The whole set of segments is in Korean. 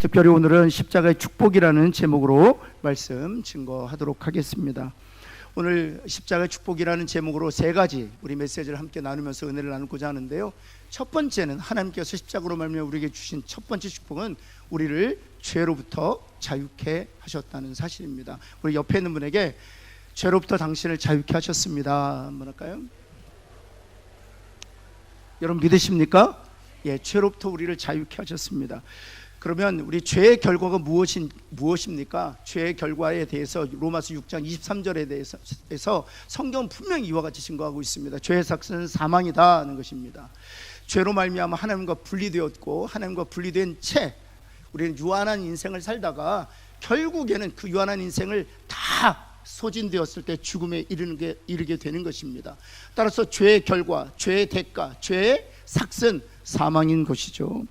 특별히 오늘은 십자가의 축복이라는 제목으로 말씀 증거하도록 하겠습니다. 오늘 십자가의 축복이라는 제목으로 세 가지 우리 메시지를 함께 나누면서 은혜를 나누고자 하는데요. 첫 번째는 하나님께서 십자가로 말미암아 우리에게 주신 첫 번째 축복은 우리를 죄로부터 자유케 하셨다는 사실입니다. 우리 옆에 있는 분에게 죄로부터 당신을 자유케 하셨습니다 한번 할까요? 여러분 믿으십니까? 예, 죄로부터 우리를 자유케 하셨습니다. 그러면 우리 죄의 결과가 무엇입니까? 죄의 결과에 대해서 로마서 6장 23절에 대해서 성경은 분명히 이와 같이 증거하고 있습니다. 죄의 삭스는 사망이다 하는 것입니다. 죄로 말미암아 하나님과 분리되었고 하나님과 분리된 채 우리는 유한한 인생을 살다가 결국에는 그 유한한 인생을 다 소진되었을 때 죽음에 이르게 되는 것입니다. 따라서 죄의 결과, 죄의 대가, 죄의 삭슨 사망인 것이죠.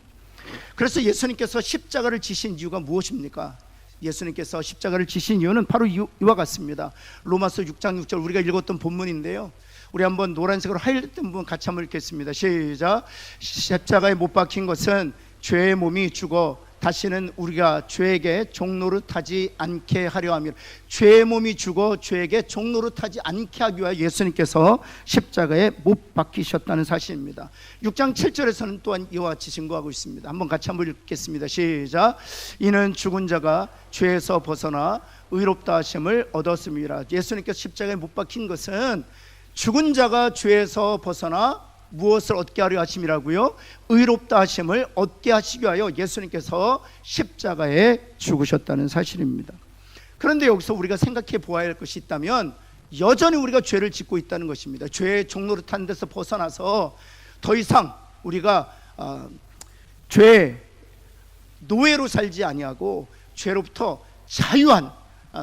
그래서 예수님께서 십자가를 지신 이유가 무엇입니까? 예수님께서 십자가를 지신 이유는 바로 이와 같습니다. 로마서 6장 6절 우리가 읽었던 본문인데요. 우리 한번 노란색으로 하이라이트 부분 같이 한번 읽겠습니다. 시작. 십자가에 못 박힌 것은 죄의 몸이 죽어 다시는 우리가 죄에게 종노릇하지 않게 하려 함이라. 죄의 몸이 죽어 죄에게 종노릇하지 않게 하기 위하여 예수님께서 십자가에 못 박히셨다는 사실입니다. 6장 7절에서는 또한 이와 같이 증거하고 있습니다. 같이 한번 읽겠습니다. 시작. 이는 죽은 자가 죄에서 벗어나 의롭다 하심을 얻었음이라. 예수님께서 십자가에 못 박힌 것은 죽은 자가 죄에서 벗어나 무엇을 얻게 하려 하심이라고요? 의롭다 하심을 얻게 하시기 위하여 예수님께서 십자가에 죽으셨다는 사실입니다. 그런데 여기서 우리가 생각해 보아야 할 것이 있다면 여전히 우리가 죄를 짓고 있다는 것입니다. 죄의 종노릇한 데서 벗어나서 더 이상 우리가 죄의 노예로 살지 아니하고 죄로부터 자유한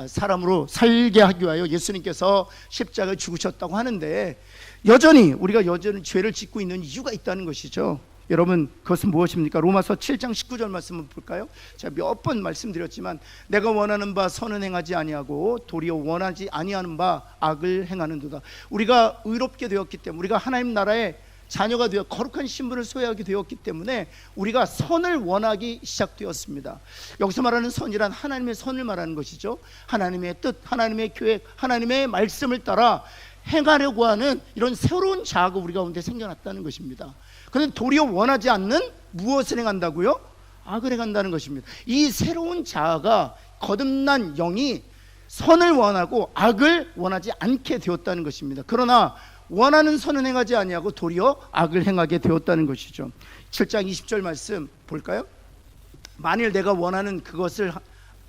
사람으로 살게 하기 위하여 예수님께서 십자가에 죽으셨다고 하는데 여전히 우리가 죄를 짓고 있는 이유가 있다는 것이죠. 여러분 그것은 무엇입니까? 로마서 7장 19절 말씀을 볼까요? 제가 몇 번 말씀드렸지만 내가 원하는 바 선은 행하지 아니하고 도리어 원하지 아니하는 바 악을 행하는도다. 우리가 의롭게 되었기 때문에 우리가 하나님 나라의 자녀가 되어 거룩한 신분을 소유하게 되었기 때문에 우리가 선을 원하기 시작되었습니다. 여기서 말하는 선이란 하나님의 선을 말하는 것이죠. 하나님의 뜻, 하나님의 계획, 하나님의 말씀을 따라 행하려고 하는 이런 새로운 자아가 우리 가운데 생겨났다는 것입니다. 그런데 도리어 원하지 않는 무엇을 행한다고요? 악을 행한다는 것입니다. 이 새로운 자아가 거듭난 영이 선을 원하고 악을 원하지 않게 되었다는 것입니다. 그러나 원하는 선은 행하지 아니하고 도리어 악을 행하게 되었다는 것이죠. 7장 20절 말씀 볼까요? 만일 내가 원하는 그것을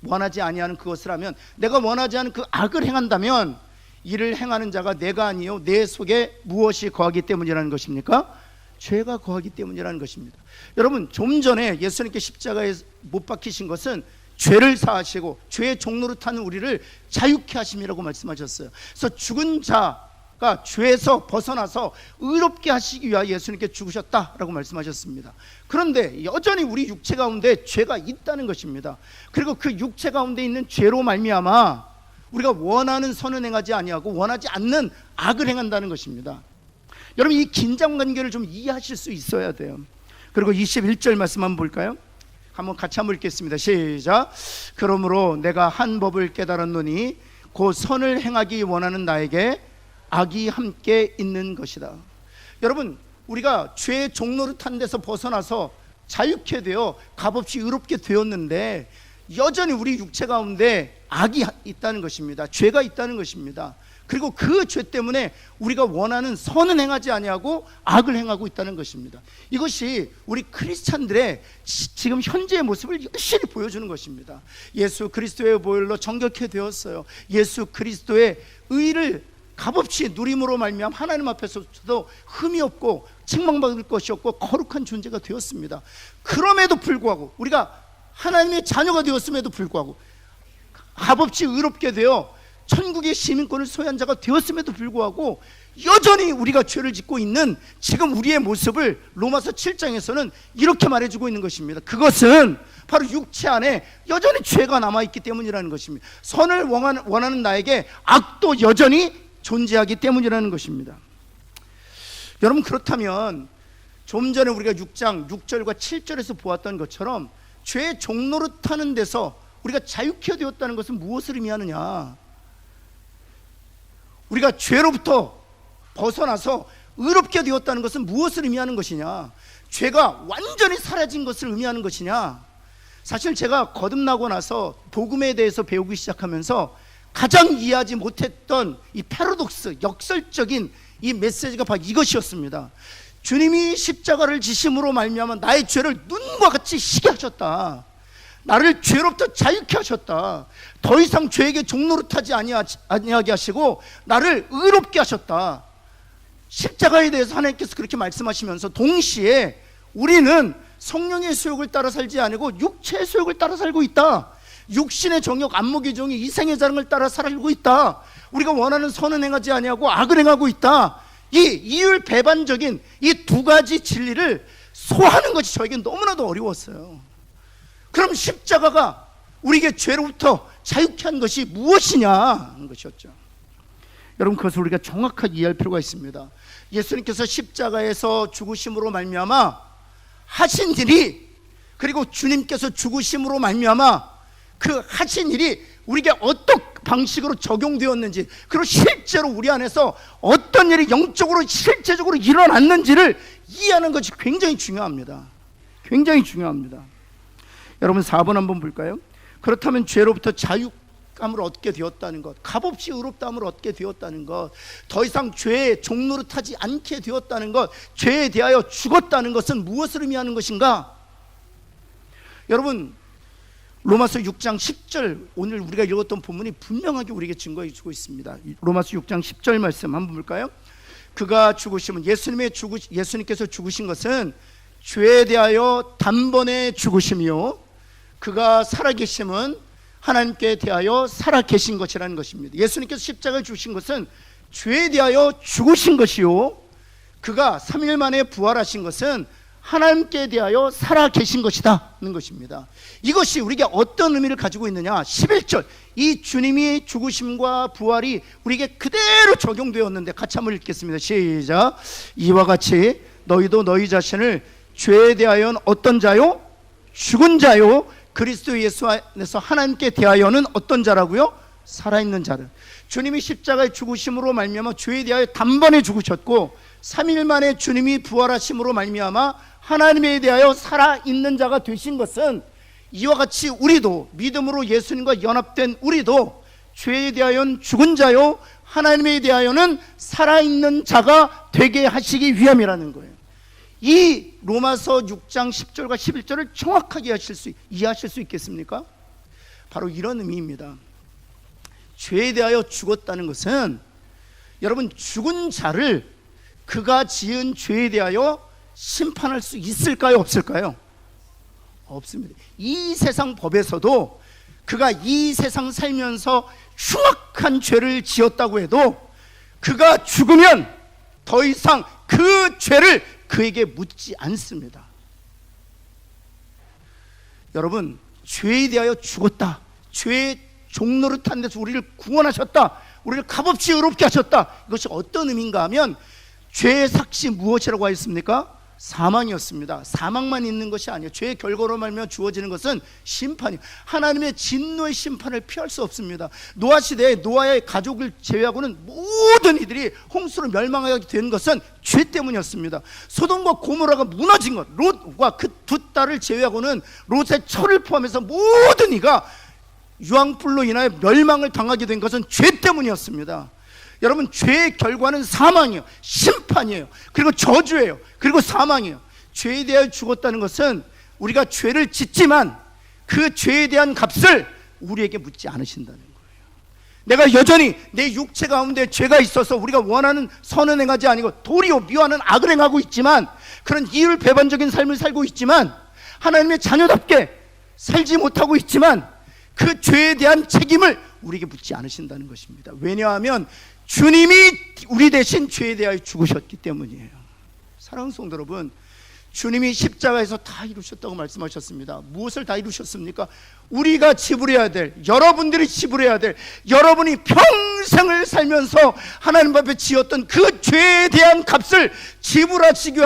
원하지 아니하는 그것을 하면 내가 원하지 않은 그 악을 행한다면 이를 행하는 자가 내가 아니요 내 속에 무엇이 거하기 때문이라는 것입니까? 죄가 거하기 때문이라는 것입니다. 여러분 좀 전에 예수님께 십자가에 못 박히신 것은 죄를 사하시고 죄의 종로로 타는 우리를 자유케 하심이라고 말씀하셨어요. 그래서 죽은 자가 죄에서 벗어나서 의롭게 하시기 위하여 예수님께 죽으셨다라고 말씀하셨습니다. 그런데 여전히 우리 육체 가운데 죄가 있다는 것입니다. 그리고 그 육체 가운데 있는 죄로 말미암아 우리가 원하는 선은 행하지 아니하고 원하지 않는 악을 행한다는 것입니다. 여러분 이 긴장관계를 좀 이해하실 수 있어야 돼요. 그리고 21절 말씀 한번 볼까요? 같이 한번 읽겠습니다. 시작. 그러므로 내가 한 법을 깨달았노니 곧 선을 행하기 원하는 나에게 악이 함께 있는 것이다. 여러분 우리가 죄의 종노릇한 데서 벗어나서 자유케 되어 값없이 의롭게 되었는데 여전히 우리 육체 가운데 악이 있다는 것입니다. 죄가 있다는 것입니다. 그리고 그 죄 때문에 우리가 원하는 선은 행하지 아니하고 악을 행하고 있다는 것입니다. 이것이 우리 크리스찬들의 지금 현재의 모습을 열심히 보여주는 것입니다. 예수 그리스도의 보혈로 정결케 되었어요. 예수 그리스도의 의를 값없이 누림으로 말미암아 하나님 앞에서도 흠이 없고 책망받을 것이 없고 거룩한 존재가 되었습니다. 그럼에도 불구하고 우리가 하나님의 자녀가 되었음에도 불구하고 값없이 의롭게 되어 천국의 시민권을 소유한 자가 되었음에도 불구하고 여전히 우리가 죄를 짓고 있는 지금 우리의 모습을 로마서 7장에서는 이렇게 말해주고 있는 것입니다. 그것은 바로 육체 안에 여전히 죄가 남아있기 때문이라는 것입니다. 선을 원하는 나에게 악도 여전히 존재하기 때문이라는 것입니다. 여러분 그렇다면 좀 전에 우리가 6장 6절과 7절에서 보았던 것처럼 죄의 종노릇하는 데서 우리가 자유케 되었다는 것은 무엇을 의미하느냐? 우리가 죄로부터 벗어나서 의롭게 되었다는 것은 무엇을 의미하는 것이냐? 죄가 완전히 사라진 것을 의미하는 것이냐? 사실 제가 거듭나고 나서 복음에 대해서 배우기 시작하면서 가장 이해하지 못했던 이 패러독스, 역설적인 이 메시지가 바로 이것이었습니다. 주님이 십자가를 지심으로 말미암아 나의 죄를 눈과 같이 시게 하셨다. 나를 죄로부터 자유케 하셨다. 더 이상 죄에게 종노릇하지 아니하게 하시고 나를 의롭게 하셨다. 십자가에 대해서 하나님께서 그렇게 말씀하시면서 동시에 우리는 성령의 소욕을 따라 살지 아니고 육체의 소욕을 따라 살고 있다. 육신의 정욕, 안목의 정욕, 이생의 자랑을 따라 살고 있다. 우리가 원하는 선은 행하지 아니하고 악을 행하고 있다. 이 이율배반적인 이 두 가지 진리를 소화하는 것이 저에게 너무나도 어려웠어요. 그럼 십자가가 우리에게 죄로부터 자유케 한 것이 무엇이냐 하는 것이었죠. 여러분, 그것을 우리가 정확하게 이해할 필요가 있습니다. 예수님께서 십자가에서 죽으심으로 말미암아 하신 일이, 그리고 주님께서 죽으심으로 말미암아 그 하신 일이 우리에게 어떤 방식으로 적용되었는지, 그리고 실제로 우리 안에서 어떤 일이 영적으로 실제적으로 일어났는지를 이해하는 것이 굉장히 중요합니다. 굉장히 중요합니다. 여러분, 4번 한번 볼까요? 그렇다면 죄로부터 자유감을 얻게 되었다는 것, 값없이 의롭다함을 얻게 되었다는 것, 더 이상 죄에 종노릇하지 않게 되었다는 것, 죄에 대하여 죽었다는 것은 무엇을 의미하는 것인가? 여러분, 로마서 6장 10절, 오늘 우리가 읽었던 본문이 분명하게 우리에게 증거해 주고 있습니다. 로마서 6장 10절 말씀 한번 볼까요? 그가 죽으시면, 예수님께서 죽으신 것은 죄에 대하여 단번에 죽으심이요, 그가 살아계심은 하나님께 대하여 살아계신 것이라는 것입니다. 예수님께서 십자가에 죽으신 것은 죄에 대하여 죽으신 것이요, 그가 3일 만에 부활하신 것은 하나님께 대하여 살아계신 것이다 는 것입니다. 이것이 우리에게 어떤 의미를 가지고 있느냐? 11절, 이 주님이 죽으심과 부활이 우리에게 그대로 적용되었는데, 같이 한번 읽겠습니다. 시작. 이와 같이 너희도 너희 자신을 죄에 대하여는 어떤 자요? 죽은 자요, 그리스도 예수 안에서 하나님께 대하여는 어떤 자라고요? 살아있는 자를. 주님이 십자가에 죽으심으로 말미암아 죄에 대하여 단번에 죽으셨고, 3일 만에 주님이 부활하심으로 말미암아 하나님에 대하여 살아있는 자가 되신 것은, 이와 같이 우리도 믿음으로 예수님과 연합된 우리도 죄에 대하여는 죽은 자요, 하나님에 대하여는 살아있는 자가 되게 하시기 위함이라는 거예요. 이 로마서 6장 10절과 11절을 정확하게 이해하실 수 있겠습니까? 바로 이런 의미입니다. 죄에 대하여 죽었다는 것은, 여러분, 죽은 자를 그가 지은 죄에 대하여 심판할 수 있을까요? 없을까요? 없습니다. 이 세상 법에서도 그가 이 세상 살면서 흉악한 죄를 지었다고 해도 그가 죽으면 더 이상 그 죄를 그에게 묻지 않습니다. 여러분, 죄에 대하여 죽었다, 죄의 종노릇한 데서 우리를 구원하셨다, 우리를 값없이 의롭게 하셨다, 이것이 어떤 의미인가 하면, 죄의 삭시 무엇이라고 하였습니까? 사망이었습니다. 사망만 있는 것이 아니에요. 죄의 결과로 말미암아 주어지는 것은 심판이에요. 하나님의 진노의 심판을 피할 수 없습니다. 노아 시대에 노아의 가족을 제외하고는 모든 이들이 홍수로 멸망하게 된 것은 죄 때문이었습니다. 소돔과 고모라가 무너진 것, 롯과 그 두 딸을 제외하고는, 롯의 철을 포함해서 모든 이가 유황불로 인하여 멸망을 당하게 된 것은 죄 때문이었습니다. 여러분, 죄의 결과는 사망이에요. 심판이에요. 그리고 저주예요. 그리고 사망이에요. 죄에 대하여 죽었다는 것은 우리가 죄를 짓지만 그 죄에 대한 값을 우리에게 묻지 않으신다는 거예요. 내가 여전히 내 육체 가운데 죄가 있어서 우리가 원하는 선은 행하지 아니고 도리어 미워하는 악을 행하고 있지만, 그런 이율배반적인 삶을 살고 있지만, 하나님의 자녀답게 살지 못하고 있지만, 그 죄에 대한 책임을 우리에게 묻지 않으신다는 것입니다. 왜냐하면 주님이 우리 대신 죄에 대하여 죽으셨기 때문이에요. 사랑하는 성도 여러분, 주님이 십자가에서 다 이루셨다고 말씀하셨습니다. 무엇을 다 이루셨습니까? 우리가 지불해야 될, 여러분들이 지불해야 될, 여러분이 평생을 살면서 하나님 앞에 지었던 그 죄에 대한 값을 지불하기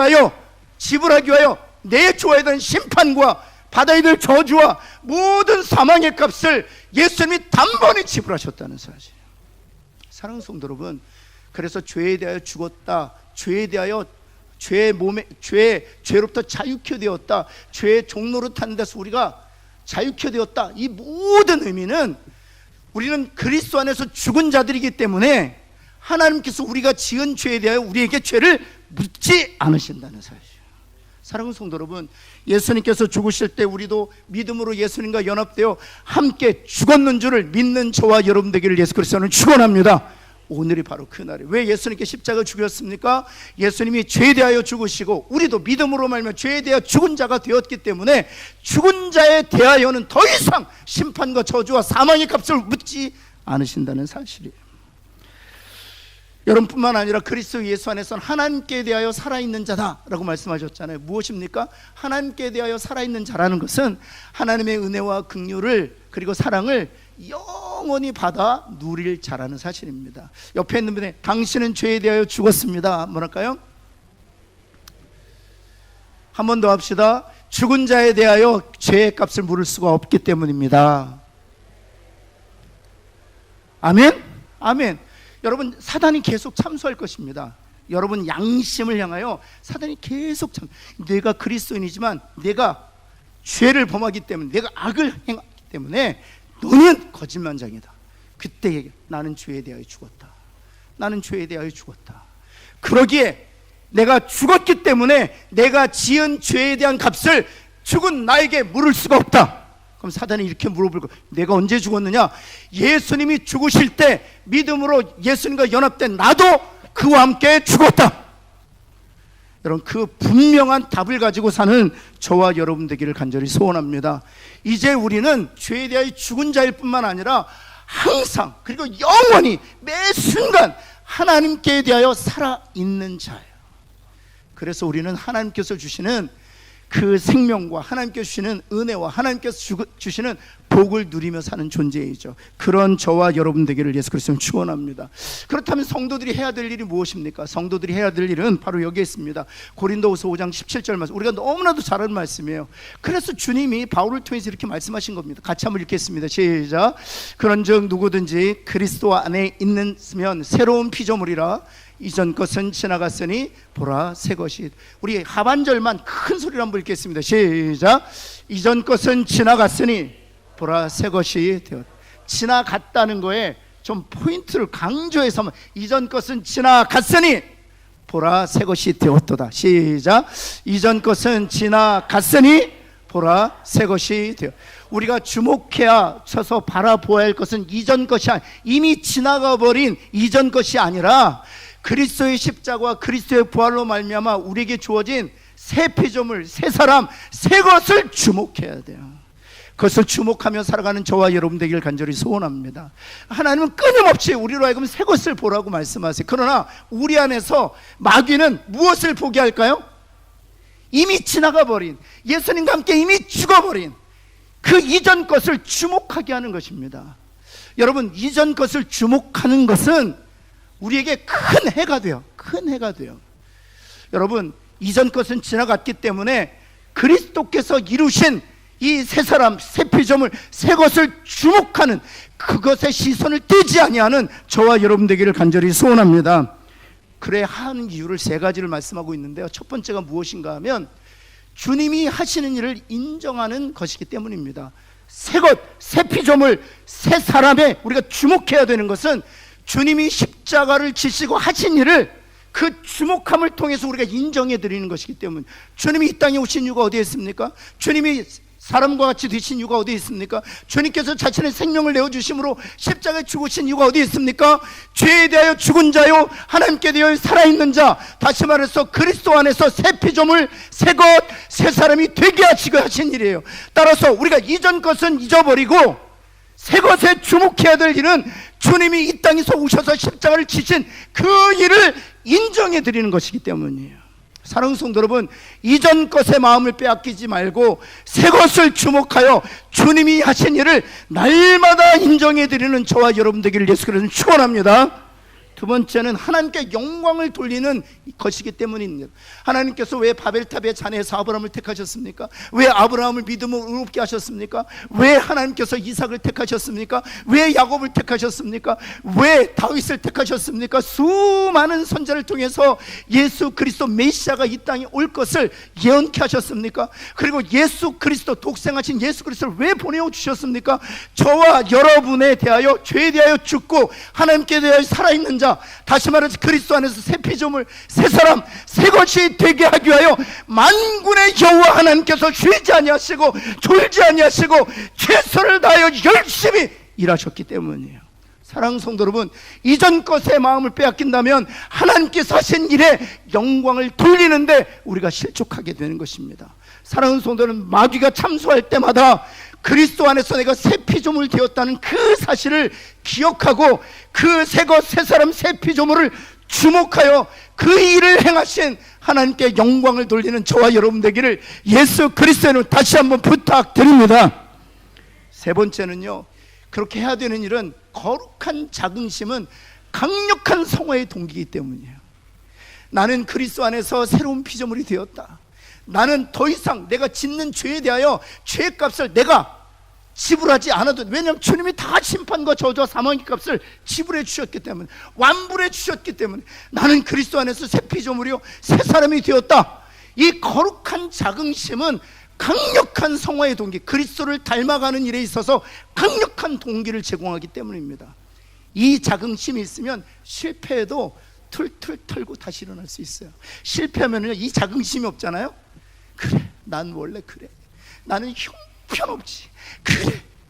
위하여 내줘야 되는 심판과 받아야 될 저주와 모든 사망의 값을 예수님이 단번에 지불하셨다는 사실. 사랑하는 성도 여러분, 그래서 죄에 대하여 죽었다, 죄에 대하여 죄로부터 자유케 되었다, 죄의 종로로 타는 데서 우리가 자유케 되었다, 이 모든 의미는 우리는 그리스도 안에서 죽은 자들이기 때문에 하나님께서 우리가 지은 죄에 대하여 우리에게 죄를 묻지 않으신다는 사실. 사랑하는 성도 여러분, 예수님께서 죽으실 때 우리도 믿음으로 예수님과 연합되어 함께 죽었는 줄을 믿는 저와 여러분 되기를 예수 그리스도는 축원합니다. 오늘이 바로 그날이에요. 왜 예수님께 십자가 죽였습니까? 예수님이 죄에 대하여 죽으시고 우리도 믿음으로 말하면 죄에 대하여 죽은 자가 되었기 때문에 죽은 자에 대하여는 더 이상 심판과 저주와 사망의 값을 묻지 않으신다는 사실이에요. 여러분뿐만 아니라 그리스도 예수 안에서는 하나님께 대하여 살아있는 자다라고 말씀하셨잖아요. 무엇입니까? 하나님께 대하여 살아있는 자라는 것은 하나님의 은혜와 긍휼을 그리고 사랑을 영원히 받아 누릴 자라는 사실입니다. 옆에 있는 분에 당신은 죄에 대하여 죽었습니다. 뭐랄까요? 한 번 더 합시다. 죽은 자에 대하여 죄의 값을 물을 수가 없기 때문입니다. 아멘? 아멘. 여러분, 사단이 계속 참소할 것입니다. 여러분 양심을 향하여 사단이 계속 내가 그리스도인이지만 내가 죄를 범하기 때문에, 내가 악을 행하기 때문에 너는 거짓말장이다. 그때 나는 죄에 대하여 죽었다. 나는 죄에 대하여 죽었다. 그러기에 내가 죽었기 때문에 내가 지은 죄에 대한 값을 죽은 나에게 물을 수가 없다. 그럼 사단이 이렇게 물어볼 거야. 내가 언제 죽었느냐? 예수님이 죽으실 때 믿음으로 예수님과 연합된 나도 그와 함께 죽었다. 여러분, 그 분명한 답을 가지고 사는 저와 여러분 되기를 간절히 소원합니다. 이제 우리는 죄에 대하여 죽은 자일 뿐만 아니라 항상 그리고 영원히 매 순간 하나님께 대하여 살아있는 자예요. 그래서 우리는 하나님께서 주시는 그 생명과 하나님께서 주시는 은혜와 하나님께서 주시는 복을 누리며 사는 존재이죠. 그런 저와 여러분 되기를 예수 그리스도는 축원합니다. 그렇다면 성도들이 해야 될 일이 무엇입니까? 성도들이 해야 될 일은 바로 여기에 있습니다. 고린도후서 5장 17절 말씀, 우리가 너무나도 잘 아는 말씀이에요. 그래서 주님이 바울을 통해서 이렇게 말씀하신 겁니다. 같이 한번 읽겠습니다. 시작. 그런즉 누구든지 그리스도 안에 있으면 새로운 피조물이라, 이전 것은 지나갔으니 보라 새 것이. 우리 하반절만 큰 소리로 한번 읽겠습니다. 시작. 이전 것은 지나갔으니 보라 새 것이 되었다. 지나갔다는 거에 좀 포인트를 강조해서, 이전 것은 지나갔으니 보라 새 것이 되었도다. 시작. 이전 것은 지나갔으니 보라 새 것이 되었다. 우리가 주목해야 쳐서 바라보아야 할 것은 이전 것이 아니라, 이미 지나가 버린 이전 것이 아니라 그리스도의 십자가와 그리스도의 부활로 말미암아 우리에게 주어진 새 피조물, 새 사람, 새 것을 주목해야 돼요. 그것을 주목하며 살아가는 저와 여러분 되기를 간절히 소원합니다. 하나님은 끊임없이 우리로 하여금 새 것을 보라고 말씀하세요. 그러나 우리 안에서 마귀는 무엇을 보게 할까요? 이미 지나가 버린, 예수님과 함께 이미 죽어버린 그 이전 것을 주목하게 하는 것입니다. 여러분, 이전 것을 주목하는 것은 우리에게 큰 해가 돼요. 큰 해가 돼요. 여러분, 이전 것은 지나갔기 때문에 그리스도께서 이루신 이 새 사람, 새 피조물, 새 것을 주목하는, 그것에 시선을 떼지 아니하는 저와 여러분 되기를 간절히 소원합니다. 그래 하는 이유를 세 가지를 말씀하고 있는데요. 첫 번째가 무엇인가 하면 주님이 하시는 일을 인정하는 것이기 때문입니다. 새 것, 새 피조물, 새 사람에 우리가 주목해야 되는 것은 주님이 십자가를 지시고 하신 일을 그 주목함을 통해서 우리가 인정해 드리는 것이기 때문에. 주님이 이 땅에 오신 이유가 어디에 있습니까? 주님이 사람과 같이 되신 이유가 어디에 있습니까? 주님께서 자신의 생명을 내어주심으로 십자가에 죽으신 이유가 어디에 있습니까? 죄에 대하여 죽은 자요 하나님께 대하여 살아있는 자, 다시 말해서 그리스도 안에서 새 피조물, 새 것, 새 사람이 되게 하시고 하신 일이에요. 따라서 우리가 이전 것은 잊어버리고 새 것에 주목해야 될 일은 주님이 이 땅에서 오셔서 십자가를 지신 그 일을 인정해 드리는 것이기 때문이에요. 사랑하는 성도 여러분, 이전 것의 마음을 빼앗기지 말고 새 것을 주목하여 주님이 하신 일을 날마다 인정해 드리는 저와 여러분 되기를 예수 그리스도는 축원합니다. 두 번째는 하나님께 영광을 돌리는 것이기 때문입니다. 하나님께서 왜 바벨탑의 자네에서 아브라함을 택하셨습니까? 왜 아브라함을 믿음으로 의롭게 하셨습니까? 왜 하나님께서 이삭을 택하셨습니까? 왜 야곱을 택하셨습니까? 왜 다윗을 택하셨습니까? 수많은 선자를 통해서 예수 그리스도 메시아가 이 땅에 올 것을 예언케 하셨습니까? 그리고 예수 그리스도, 독생하신 예수 그리스도를 왜 보내어 주셨습니까? 저와 여러분에 대하여, 죄에 대하여 죽고 하나님께 대하여 살아있는 자, 다시 말해서 그리스도 안에서 새 피조물, 새 사람, 새 것이 되게 하기 위하여 만군의 여호와 하나님께서 쉬지 아니하시고 졸지 아니하시고 최선을 다하여 열심히 일하셨기 때문이에요. 사랑하는 성도 여러분, 이전 것의 마음을 빼앗긴다면 하나님께서 하신 일에 영광을 돌리는데 우리가 실족하게 되는 것입니다. 사랑하는 성도는 마귀가 참소할 때마다 그리스도 안에서 내가 새 피조물 되었다는 그 사실을 기억하고 그 새 것, 새 사람, 새 피조물을 주목하여 그 일을 행하신 하나님께 영광을 돌리는 저와 여러분 되기를 예수 그리스도는 다시 한번 부탁드립니다. 세 번째는요, 그렇게 해야 되는 일은 거룩한 자긍심은 강력한 성화의 동기이기 때문이에요. 나는 그리스도 안에서 새로운 피조물이 되었다. 나는 더 이상 내가 짓는 죄에 대하여 죄값을 내가 지불하지 않아도, 왜냐하면 주님이 다 심판과 저주와 사망의 값을 지불해 주셨기 때문에, 완불해 주셨기 때문에 나는 그리스도 안에서 새 피조물이요 새 사람이 되었다. 이 거룩한 자긍심은 강력한 성화의 동기, 그리스도를 닮아가는 일에 있어서 강력한 동기를 제공하기 때문입니다. 이 자긍심이 있으면 실패해도 툴툴 털고 다시 일어날 수 있어요. 실패하면 이 자긍심이 없잖아요. 그래, 난 원래 그래, 나는 형편없지,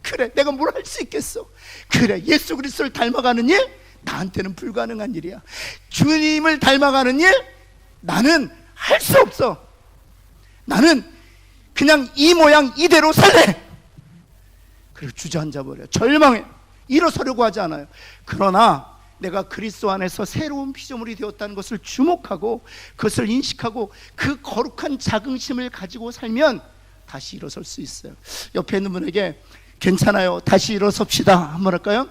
그래 내가 뭘 할 수 있겠어, 그래 예수 그리스도를 닮아가는 일 나한테는 불가능한 일이야, 주님을 닮아가는 일 나는 할 수 없어, 나는 그냥 이 모양 이대로 살래. 그리고 주저앉아 버려요. 절망해. 일어서려고 하지 않아요. 그러나 내가 그리스도 안에서 새로운 피조물이 되었다는 것을 주목하고 그것을 인식하고 그 거룩한 자긍심을 가지고 살면 다시 일어설 수 있어요. 옆에 있는 분에게 괜찮아요, 다시 일어섭시다 한번 할까요?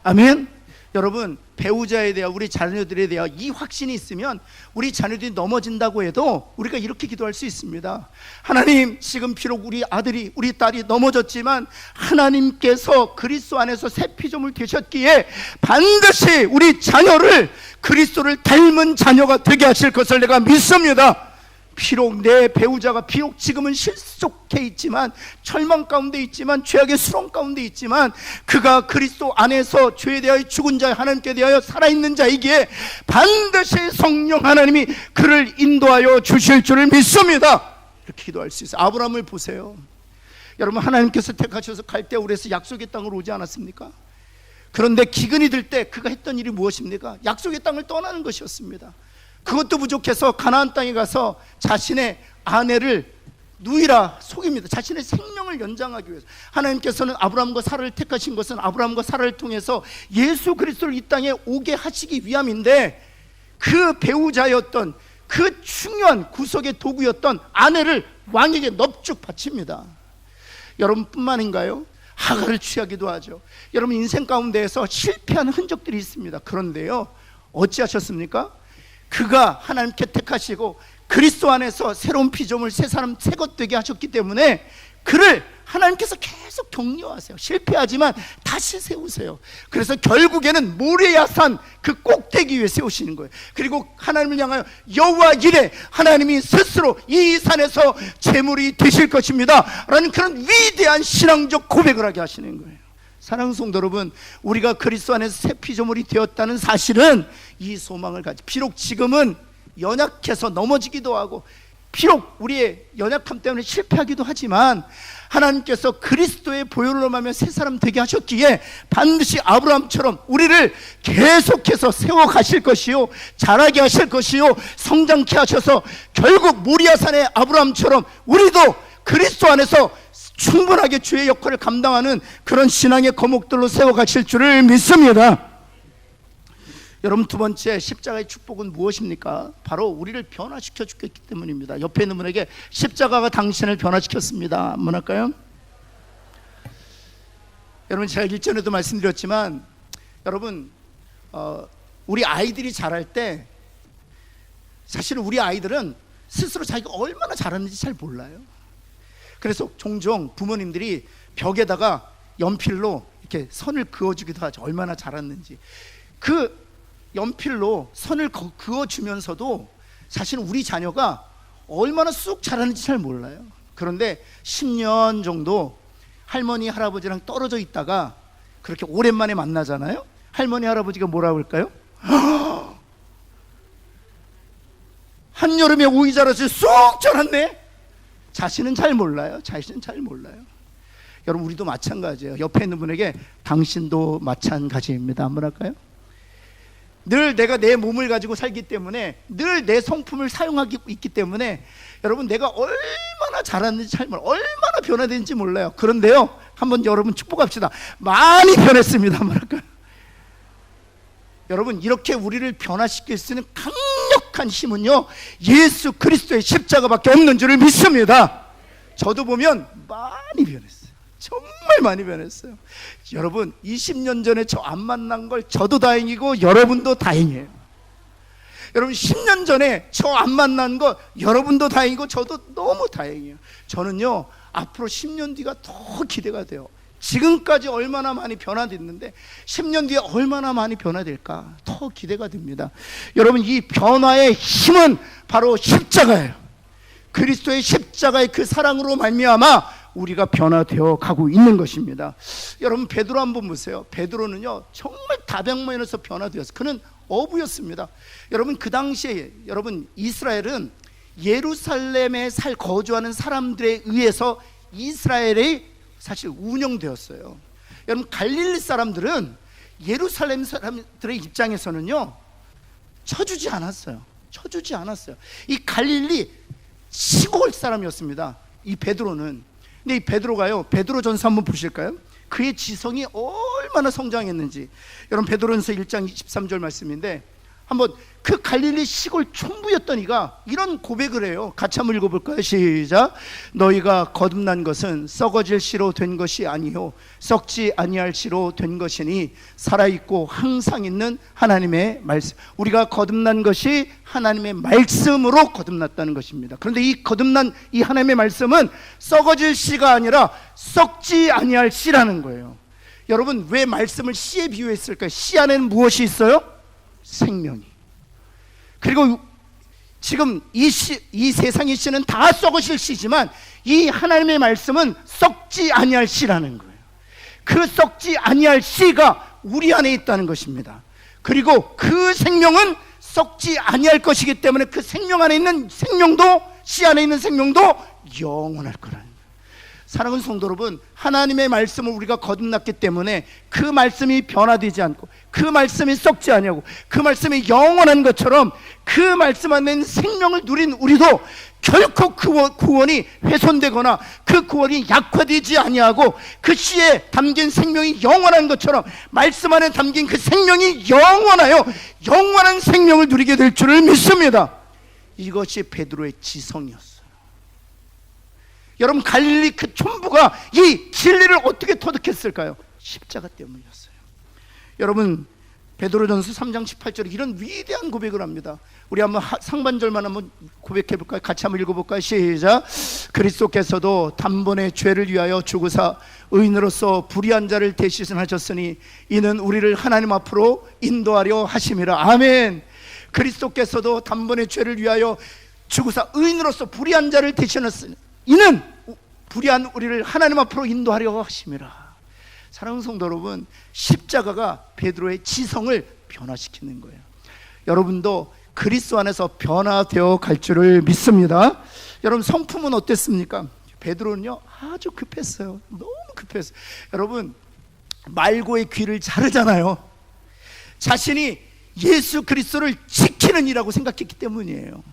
아멘. 여러분, 배우자에 대한, 우리 자녀들에 대한 이 확신이 있으면 우리 자녀들이 넘어진다고 해도 우리가 이렇게 기도할 수 있습니다. 하나님, 지금 비록 우리 아들이, 우리 딸이 넘어졌지만 하나님께서 그리스도 안에서 새 피조물 되셨기에 반드시 우리 자녀를 그리스도를 닮은 자녀가 되게 하실 것을 내가 믿습니다. 비록 내 배우자가 비록 지금은 실족해 있지만, 절망 가운데 있지만, 죄악의 수렁 가운데 있지만, 그가 그리스도 안에서 죄에 대하여 죽은 자, 하나님께 대하여 살아있는 자이기에 반드시 성령 하나님이 그를 인도하여 주실 줄을 믿습니다. 이렇게 기도할 수 있어요. 아브라함을 보세요. 여러분, 하나님께서 택하셔서 갈대아우르에서 약속의 땅으로 오지 않았습니까? 그런데 기근이 들 때 그가 했던 일이 무엇입니까? 약속의 땅을 떠나는 것이었습니다. 그것도 부족해서 가나안 땅에 가서 자신의 아내를 누이라 속입니다. 자신의 생명을 연장하기 위해서. 하나님께서는 아브라함과 사라를 택하신 것은 아브라함과 사라를 통해서 예수 그리스도를 이 땅에 오게 하시기 위함인데, 그 배우자였던, 그 중요한 구속의 도구였던 아내를 왕에게 넙죽 바칩니다. 여러분뿐만인가요? 하가를 취하기도 하죠. 여러분 인생 가운데에서 실패한 흔적들이 있습니다. 그런데요, 어찌하셨습니까? 그가 하나님께 택하시고 그리스도 안에서 새로운 피조물, 새 사람, 새 것 되게 하셨기 때문에 그를 하나님께서 계속 격려하세요. 실패하지만 다시 세우세요. 그래서 결국에는 모리아산 그 꼭대기 위에 세우시는 거예요. 그리고 하나님을 향하여 여호와 이레, 하나님이 스스로 이 산에서 제물이 되실 것입니다 라는 그런 위대한 신앙적 고백을 하게 하시는 거예요. 사랑하는 성도 여러분, 우리가 그리스도 안에서 새 피조물이 되었다는 사실은 이 소망을 가지, 비록 지금은 연약해서 넘어지기도 하고 비록 우리의 연약함 때문에 실패하기도 하지만 하나님께서 그리스도의 보혈로 하며 새 사람 되게 하셨기에 반드시 아브라함처럼 우리를 계속해서 세워가실 것이요, 자라게 하실 것이요, 성장케 하셔서 결국 모리아산의 아브라함처럼 우리도 그리스도 안에서 충분하게 주의 역할을 감당하는 그런 신앙의 거목들로 세워가실 줄을 믿습니다. 여러분, 두 번째 십자가의 축복은 무엇입니까? 바로 우리를 변화시켜 주기 때문입니다. 옆에 있는 분에게 십자가가 당신을 변화시켰습니다 한번 할까요? 여러분, 제가 일전에도 말씀드렸지만 여러분 우리 아이들이 자랄 때 사실은 우리 아이들은 스스로 자기가 얼마나 잘하는지 잘 몰라요. 그래서 종종 부모님들이 벽에다가 연필로 이렇게 선을 그어주기도 하죠. 얼마나 잘했는지. 그 연필로 선을 그어주면서도 사실은 우리 자녀가 얼마나 쑥 잘하는지 잘 몰라요. 그런데 10년 정도 할머니 할아버지랑 떨어져 있다가 그렇게 오랜만에 만나잖아요. 할머니 할아버지가 뭐라고 할까요? 한여름에 오이 자라서 쑥 자랐네. 자신은 잘 몰라요. 자신은 잘 몰라요. 여러분 우리도 마찬가지예요. 옆에 있는 분에게 당신도 마찬가지입니다. 한번 할까요? 늘 내가 내 몸을 가지고 살기 때문에, 늘 내 성품을 사용하고 있기 때문에 여러분 내가 얼마나 잘하는지 잘 몰라요. 얼마나 변화되는지 몰라요. 그런데요, 한번 여러분 축복합시다. 많이 변했습니다. 한번 할까요? 여러분 이렇게 우리를 변화시킬 수 있는 강력한 힘은요, 예수 그리스도의 십자가밖에 없는 줄을 믿습니다. 저도 보면 많이 변했어요. 정말 많이 변했어요. 여러분 20년 전에 저 안 만난 걸 저도 다행이고 여러분도 다행이에요. 여러분 10년 전에 저 안 만난 거 여러분도 다행이고 저도 너무 다행이에요. 저는요 앞으로 10년 뒤가 더 기대가 돼요. 지금까지 얼마나 많이 변화됐는데 10년 뒤에 얼마나 많이 변화될까 더 기대가 됩니다. 여러분 이 변화의 힘은 바로 십자가예요. 그리스도의 십자가의 그 사랑으로 말미암아 우리가 변화되어 가고 있는 것입니다. 여러분 베드로 한번 보세요. 베드로는요 정말 다방면에서 변화되었어요. 그는 어부였습니다. 여러분 그 당시에 여러분 이스라엘은 예루살렘에 거주하는 사람들에 의해서 이스라엘이 사실 운영되었어요. 여러분 갈릴리 사람들은 예루살렘 사람들의 입장에서는요 쳐주지 않았어요. 이 갈릴리 시골 사람이었습니다. 이 베드로는. 근데 이 베드로가요, 베드로전서 한번 보실까요? 그의 지성이 얼마나 성장했는지. 여러분 베드로전서 1장 23절 말씀인데, 한번 그 갈릴리 시골 총부였던 이가 이런 고백을 해요. 같이 한번 읽어볼까요? 시작. 너희가 거듭난 것은 썩어질 씨로 된 것이 아니요 썩지 아니할 씨로 된 것이니 살아있고 항상 있는 하나님의 말씀. 우리가 거듭난 것이 하나님의 말씀으로 거듭났다는 것입니다. 그런데 이 거듭난 이 하나님의 말씀은 썩어질 씨가 아니라 썩지 아니할 씨라는 거예요. 여러분 왜 말씀을 씨에 비유했을까요? 씨 안에는 무엇이 있어요? 생명이. 그리고 지금 이 세상의 씨는 다 썩으실 씨지만 이 하나님의 말씀은 썩지 아니할 씨라는 거예요. 그 썩지 아니할 씨가 우리 안에 있다는 것입니다. 그리고 그 생명은 썩지 아니할 것이기 때문에 그 생명 안에 있는 생명도, 씨 안에 있는 생명도 영원할 거라는 거예요. 사랑하는 성도 여러분, 하나님의 말씀을 우리가 거듭났기 때문에 그 말씀이 변화되지 않고 그 말씀이 썩지 아니하고 그 말씀이 영원한 것처럼 그 말씀 안에 있는 생명을 누린 우리도 결코 그 구원이 훼손되거나 그 구원이 약화되지 아니하고 그 씨에 담긴 생명이 영원한 것처럼 말씀 안에 담긴 그 생명이 영원하여 영원한 생명을 누리게 될 줄을 믿습니다. 이것이 베드로의 지성이었어요. 여러분 갈릴리 그 촌부가 이 진리를 어떻게 터득했을까요? 십자가 때문이었어요. 여러분 베드로전서 3장 18절에 이런 위대한 고백을 합니다. 우리 한번 상반절만 한번 고백해 볼까요? 같이 한번 읽어볼까요? 시작. 그리스도께서도 단번에 죄를 위하여 죽으사 의인으로서 불의한 자를 대신하셨으니 이는 우리를 하나님 앞으로 인도하려 하심이라. 아멘. 그리스도께서도 단번에 죄를 위하여 죽으사 의인으로서 불의한 자를 대신하셨으니 이는 불의한 우리를 하나님 앞으로 인도하려 하심이라. 사랑하는 성도 여러분, 십자가가 베드로의 지성을 변화시키는 거예요. 여러분도 그리스도 안에서 변화되어 갈 줄을 믿습니다. 여러분 성품은 어땠습니까? 베드로는요 아주 급했어요. 너무 급했어요. 여러분 말고의 귀를 자르잖아요. 자신이 예수 그리스도를 지키는 이라고 생각했기 때문이에요.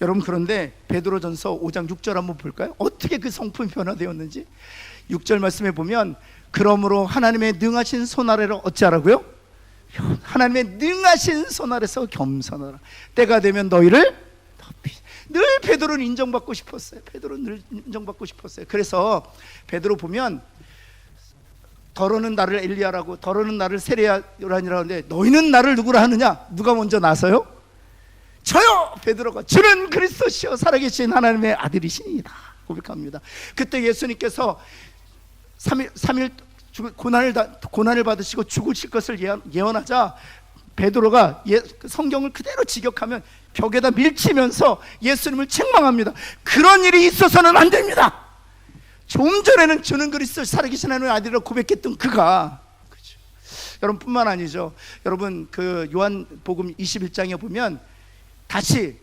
여러분 그런데 베드로전서 5장 6절 한번 볼까요? 어떻게 그 성품이 변화되었는지. 6절 말씀에 보면 그러므로 하나님의 능하신 손 아래로 어찌하라고요? 하나님의 능하신 손 아래서 겸손하라. 때가 되면 너희를 덮이. 늘 베드로는 인정받고 싶었어요. 베드로는 늘 인정받고 싶었어요. 그래서 베드로 보면 더러는 나를 엘리야라고, 더러는 나를 세례요한이라고 하는데 너희는 나를 누구라 하느냐? 누가 먼저 나서요? 저요! 베드로가 주는 그리스도시요 살아계신 하나님의 아들이시니이다 고백합니다. 그때 예수님께서 3일 고난을 받으시고 죽으실 것을 예언하자 베드로가 성경을 그대로 직역하면 벽에다 밀치면서 예수님을 책망합니다. 그런 일이 있어서는 안 됩니다. 좀 전에는 주는 그리스도 살아계신 하나님의 아들이라고 고백했던 그가, 그렇죠. 여러분 뿐만 아니죠. 여러분 그 요한복음 21장에 보면 다시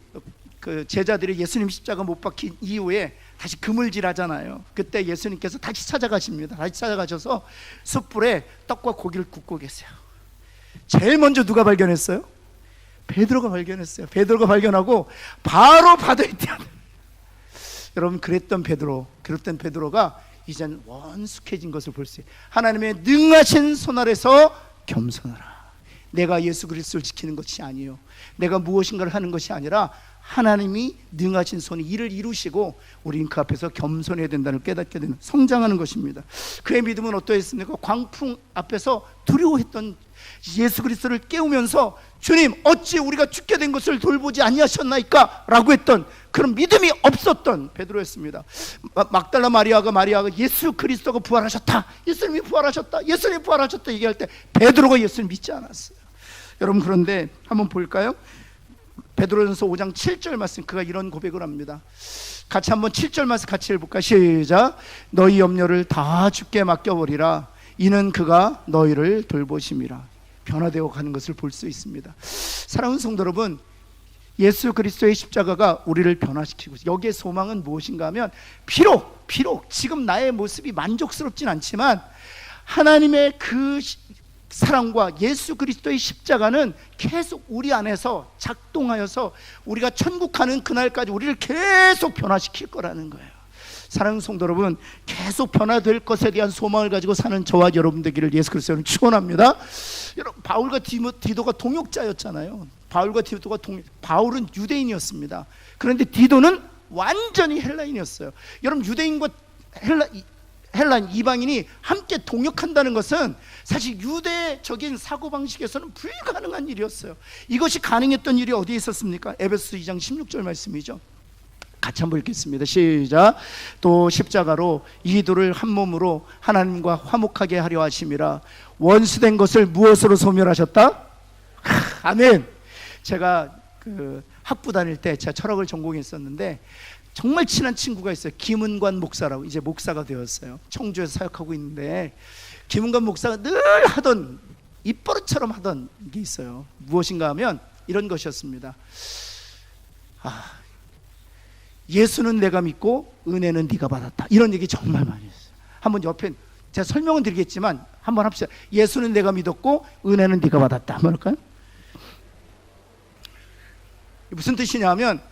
그 제자들이 예수님 십자가 못 박힌 이후에 다시 그물질하잖아요. 그때 예수님께서 다시 찾아가십니다. 다시 찾아가셔서 숯불에 떡과 고기를 굽고 계세요. 제일 먼저 누가 발견했어요? 베드로가 발견했어요. 베드로가 발견하고 바로 바다에 뛰어들. 여러분 그랬던 베드로가 이젠 원숙해진 것을 볼 수 있어요. 하나님의 능하신 손 아래서 겸손하라. 내가 예수 그리스도를 지키는 것이 아니요, 내가 무엇인가를 하는 것이 아니라 하나님이 능하신 손이 일을 이루시고 우리는 그 앞에서 겸손해야 된다는 깨닫게 되는, 성장하는 것입니다. 그의 믿음은 어떠했습니까? 광풍 앞에서 두려워했던 예수 그리스도를 깨우면서 주님 어찌 우리가 죽게 된 것을 돌보지 아니하셨나이까? 라고 했던 그런 믿음이 없었던 베드로였습니다. 막달라 마리아가 예수 그리스도가 부활하셨다, 예수님이 부활하셨다, 예수님이 부활하셨다 얘기할 때 베드로가 예수를 믿지 않았어요. 여러분 그런데 한번 볼까요? 베드로전서 5장 7절 말씀, 그가 이런 고백을 합니다. 같이 한번 7절 말씀 같이 읽어볼까요? 시작. 너희 염려를 다 주께 맡겨버리라. 이는 그가 너희를 돌보심이라. 변화되어 가는 것을 볼 수 있습니다. 사랑하는 성도 여러분, 예수 그리스도의 십자가가 우리를 변화시키고, 여기에 소망은 무엇인가 하면 비록 지금 나의 모습이 만족스럽진 않지만 하나님의 그 사랑과 예수 그리스도의 십자가는 계속 우리 안에서 작동하여서 우리가 천국 가는 그날까지 우리를 계속 변화시킬 거라는 거예요. 사랑하는 성도 여러분, 계속 변화될 것에 대한 소망을 가지고 사는 저와 여러분 되기를 예수 그리스도는 축원합니다. 여러분 바울과 디도가 동역자였잖아요. 바울은 유대인이었습니다. 그런데 디도는 완전히 헬라인이었어요. 여러분 유대인과 헬라인 이방인이 함께 동역한다는 것은 사실 유대적인 사고방식에서는 불가능한 일이었어요. 이것이 가능했던 일이 어디에 있었습니까? 에베소서 2장 16절 말씀이죠. 같이 한번 읽겠습니다. 시작. 또 십자가로 이들을 한 몸으로 하나님과 화목하게 하려 하심이라. 원수된 것을 무엇으로 소멸하셨다? 아멘. 제가 그 학부 다닐 때 제가 철학을 전공했었는데 정말 친한 친구가 있어요. 김은관 목사라고, 이제 목사가 되었어요. 청주에서 사역하고 있는데 김은관 목사가 늘 하던, 입버릇처럼 하던 게 있어요. 무엇인가 하면 이런 것이었습니다. 예수는 내가 믿고 은혜는 네가 받았다. 이런 얘기 정말 많이 했어요. 한번 옆에 제가 설명은 드리겠지만 한번 합시다. 예수는 내가 믿었고 은혜는 네가 받았다. 한번 할까요? 무슨 뜻이냐면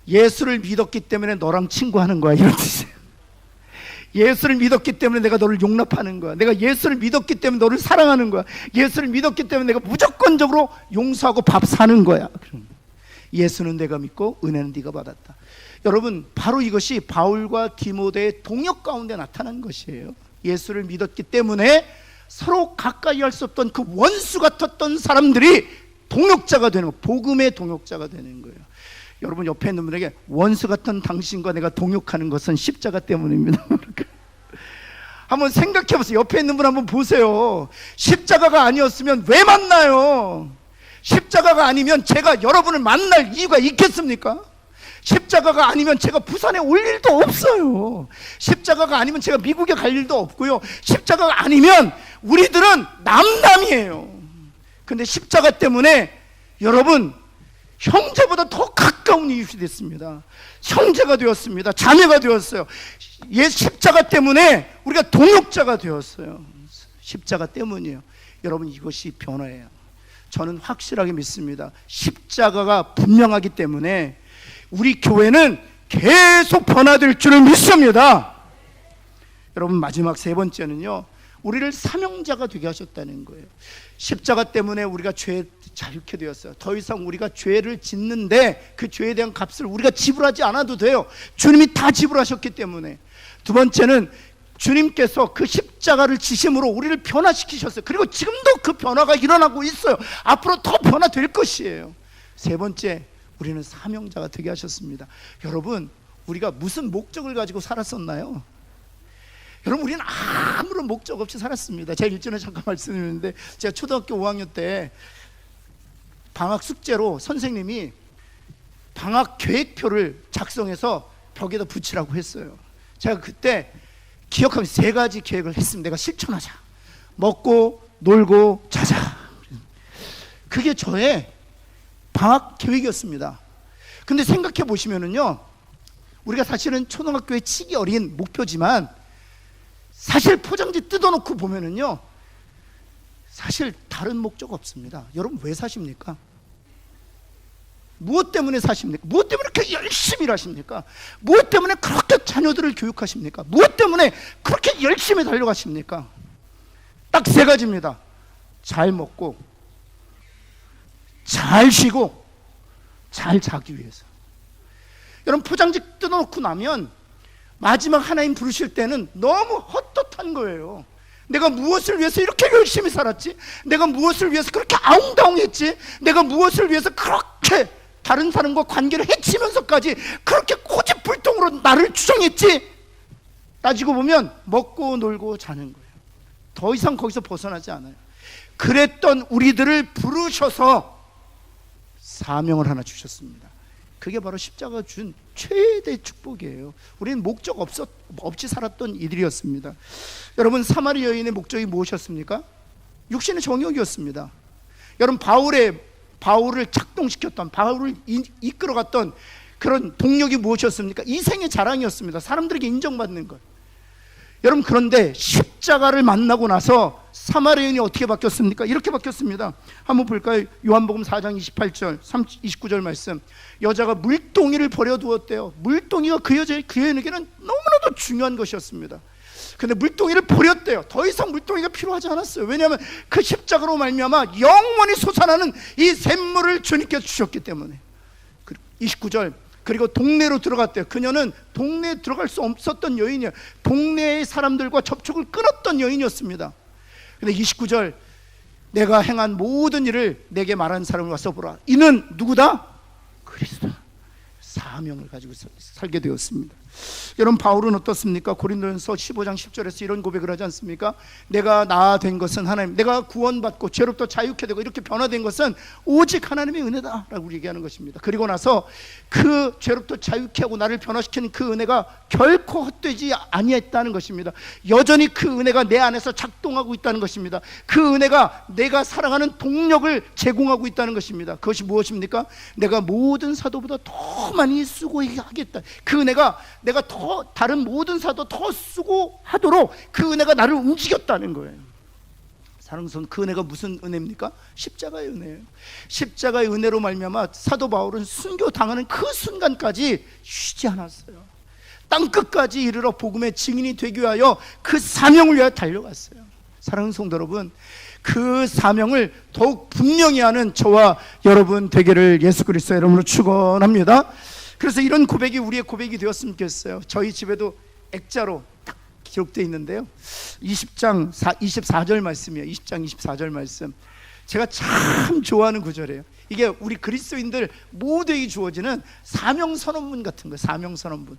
예수를 믿었기 때문에 너랑 친구하는 거야, 이런 뜻이에요. 예수를 믿었기 때문에 내가 너를 용납하는 거야. 내가 예수를 믿었기 때문에 너를 사랑하는 거야. 예수를 믿었기 때문에 내가 무조건적으로 용서하고 밥 사는 거야. 예수는 내가 믿고 은혜는 네가 받았다. 여러분 바로 이것이 바울과 디모데의 동역 가운데 나타난 것이에요. 예수를 믿었기 때문에 서로 가까이 할 수 없던 그 원수 같았던 사람들이 동역자가 되는 거예요. 복음의 동역자가 되는 거예요. 여러분 옆에 있는 분에게 원수 같은 당신과 내가 동역하는 것은 십자가 때문입니다. 한번 생각해 보세요. 옆에 있는 분 한번 보세요. 십자가가 아니었으면 왜 만나요? 십자가가 아니면 제가 여러분을 만날 이유가 있겠습니까? 십자가가 아니면 제가 부산에 올 일도 없어요. 십자가가 아니면 제가 미국에 갈 일도 없고요. 십자가가 아니면 우리들은 남남이에요. 근데 십자가 때문에 여러분 형제보다 더 가까운 이웃이 됐습니다. 형제가 되었습니다. 자매가 되었어요. 십자가 때문에 우리가 동역자가 되었어요. 십자가 때문이에요. 여러분 이것이 변화예요. 저는 확실하게 믿습니다. 십자가가 분명하기 때문에 우리 교회는 계속 변화될 줄을 믿습니다. 여러분 마지막 세 번째는요, 우리를 사명자가 되게 하셨다는 거예요. 십자가 때문에 우리가 죄 자유케 되었어요. 더 이상 우리가 죄를 짓는데 그 죄에 대한 값을 우리가 지불하지 않아도 돼요. 주님이 다 지불하셨기 때문에. 두 번째는 주님께서 그 십자가를 지심으로 우리를 변화시키셨어요. 그리고 지금도 그 변화가 일어나고 있어요. 앞으로 더 변화될 것이에요. 세 번째, 우리는 사명자가 되게 하셨습니다. 여러분, 우리가 무슨 목적을 가지고 살았었나요? 여러분, 우리는 아무런 목적 없이 살았습니다. 제가 일전에 잠깐 말씀드렸는데, 제가 초등학교 5학년 때 방학 숙제로 선생님이 방학 계획표를 작성해서 벽에다 붙이라고 했어요. 제가 그때 기억하면 세 가지 계획을 했습니다. 내가 실천하자. 먹고 놀고 자자. 그게 저의 방학 계획이었습니다. 근데 생각해 보시면은요, 우리가 사실은 초등학교에 치기 어린 목표지만 사실 포장지 뜯어놓고 보면은요, 사실 다른 목적 없습니다. 여러분, 왜 사십니까? 무엇 때문에 사십니까? 무엇 때문에 그렇게 열심히 일하십니까? 무엇 때문에 그렇게 자녀들을 교육하십니까? 무엇 때문에 그렇게 열심히 달려가십니까? 딱 세 가지입니다. 잘 먹고, 잘 쉬고, 잘 자기 위해서. 여러분, 포장지 뜯어놓고 나면 마지막 하나님 부르실 때는 너무 헛헛한 거예요. 내가 무엇을 위해서 이렇게 열심히 살았지? 내가 무엇을 위해서 그렇게 아웅다웅했지? 내가 무엇을 위해서 그렇게 다른 사람과 관계를 해치면서까지 그렇게 고집불통으로 나를 추종했지? 따지고 보면 먹고 놀고 자는 거예요. 더 이상 거기서 벗어나지 않아요. 그랬던 우리들을 부르셔서 사명을 하나 주셨습니다. 그게 바로 십자가가 준 최대 축복이에요. 우리는 목적 없이 살았던 이들이었습니다. 여러분, 사마리 여인의 목적이 무엇이었습니까? 육신의 정욕이었습니다. 여러분, 바울을 작동시켰던, 바울을 이끌어갔던 그런 동력이 무엇이었습니까? 이생의 자랑이었습니다. 사람들에게 인정받는 것. 여러분, 그런데 십자가를 만나고 나서 사마리 여인이 어떻게 바뀌었습니까? 이렇게 바뀌었습니다. 한번 볼까요? 요한복음 4장 28절 29절 말씀. 여자가 물동이를 버려두었대요. 물동이가 그 여인에게는 너무나도 중요한 것이었습니다. 근데 물동이를 버렸대요. 더 이상 물동이가 필요하지 않았어요. 왜냐하면 그 십자가로 말미암아 영원히 솟아나는 이 샘물을 주님께서 주셨기 때문에. 29절. 그리고 동네로 들어갔대요. 그녀는 동네에 들어갈 수 없었던 여인이에요. 동네의 사람들과 접촉을 끊었던 여인이었습니다. 근데 29절, 내가 행한 모든 일을 내게 말한 사람을 와서 보라. 이는 누구다? 그리스도. 사명을 가지고 살게 되었습니다. 여러분, 바울은 어떻습니까? 고린도전서 15장 10절에서 이런 고백을 하지 않습니까? 내가 나 된 것은 하나님, 내가 구원받고 죄로부터 자유케 되고 이렇게 변화된 것은 오직 하나님의 은혜다 라고 얘기하는 것입니다. 그리고 나서 그 죄로부터 자유케 하고 나를 변화시키는 그 은혜가 결코 헛되지 아니했다는 것입니다. 여전히 그 은혜가 내 안에서 작동하고 있다는 것입니다. 그 은혜가 내가 살아가는 동력을 제공하고 있다는 것입니다. 그것이 무엇입니까? 내가 모든 사도보다 더 많이 수고하겠다. 그 은혜가 내가 더 다른 모든 사도 더 수고하도록 그 은혜가 나를 움직였다는 거예요. 사랑하는 성도, 그 은혜가 무슨 은혜입니까? 십자가의 은혜예요. 십자가의 은혜로 말미암아 사도 바울은 순교 당하는 그 순간까지 쉬지 않았어요. 땅 끝까지 이르러 복음의 증인이 되기 위하여 그 사명을 위하여 달려갔어요. 사랑하는 성도 여러분, 그 사명을 더욱 분명히 하는 저와 여러분 되기를 예수 그리스도의 이름으로 축원합니다. 그래서 이런 고백이 우리의 고백이 되었으면 좋겠어요. 저희 집에도 액자로 딱 기록되어 있는데요, 20장 24절 말씀이에요. 20장 24절 말씀, 제가 참 좋아하는 구절이에요. 이게 우리 그리스도인들 모두에게 주어지는 사명선언문 같은 거예요. 사명선언문.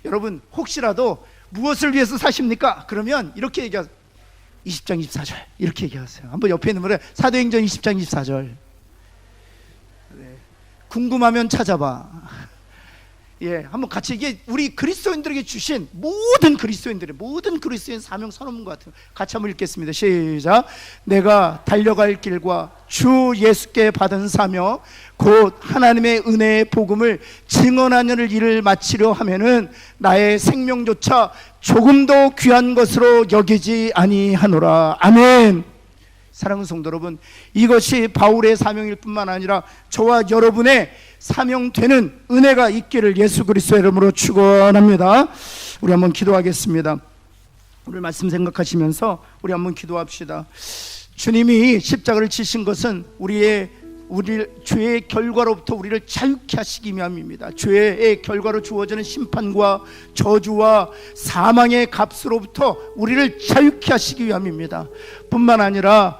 여러분, 혹시라도 무엇을 위해서 사십니까? 그러면 이렇게 얘기하세요. 20장 24절 이렇게 얘기하세요. 한번 옆에 있는 분을, 사도행전 20장 24절. 네. 궁금하면 찾아봐. 예, 한번 같이, 이게 우리 그리스도인들에게 주신 모든 그리스도인 사명 선언문 같은, 같이 한번 읽겠습니다. 시작. 내가 달려갈 길과 주 예수께 받은 사명 곧 하나님의 은혜의 복음을 증언하는 일을 마치려 하면은 나의 생명조차 조금 더 귀한 것으로 여기지 아니하노라. 아멘. 사랑하는 성도 여러분, 이것이 바울의 사명일 뿐만 아니라 저와 여러분의 사명되는 은혜가 있기를 예수 그리스도의 이름으로 축원합니다. 우리 한번 기도하겠습니다. 오늘 말씀 생각하시면서 우리 한번 기도합시다. 주님이 십자가를 지신 것은 우리의 우리 죄의 결과로부터 우리를 자유케 하시기 위함입니다. 죄의 결과로 주어지는 심판과 저주와 사망의 값으로부터 우리를 자유케 하시기 위함입니다. 뿐만 아니라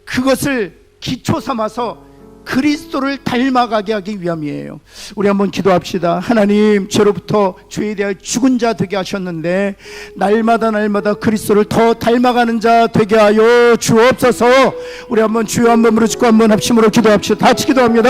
그것을 기초 삼아서 그리스도를 닮아가게 하기 위함이에요. 우리 한번 기도합시다. 하나님, 죄로부터 죄에 대하여 죽은 자 되게 하셨는데 날마다 그리스도를 더 닮아가는 자 되게 하여 주옵소서. 우리 한번 주여 한 번으로 짓고 한번 합심으로 기도합시다. 같이 기도합니다.